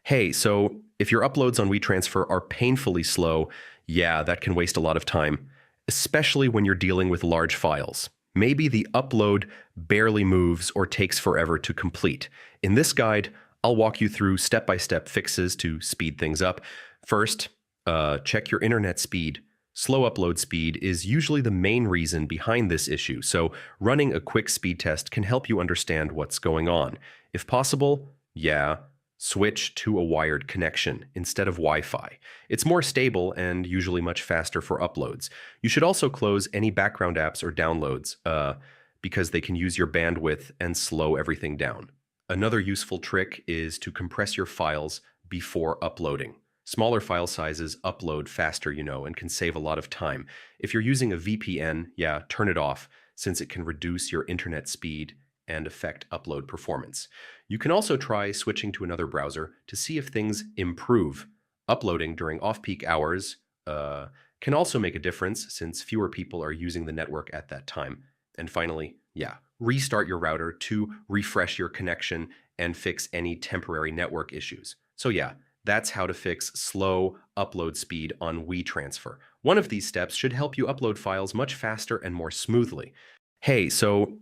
Hey, so if your uploads on WeTransfer are painfully slow, yeah, that can waste a lot of time, especially when you're dealing with large files. Maybe the upload barely moves or takes forever to complete. In this guide, I'll walk you through step-by-step fixes to speed things up. First, check your internet speed. Slow upload speed is usually the main reason behind this issue, so running a quick speed test can help you understand what's going on. If possible, yeah, switch to a wired connection instead of Wi-Fi. It's more stable and usually much faster for uploads. You should also close any background apps or downloads because they can use your bandwidth and slow everything down. Another useful trick is to compress your files before uploading. Smaller file sizes upload faster, and can save a lot of time. If you're using a VPN, yeah, turn it off since it can reduce your internet speed and affect upload performance. You can also try switching to another browser to see if things improve. Uploading during off-peak hours can also make a difference since fewer people are using the network at that time. And finally, yeah, restart your router to refresh your connection and fix any temporary network issues. So yeah, that's how to fix slow upload speed on WeTransfer. One of these steps should help you upload files much faster and more smoothly. Hey, so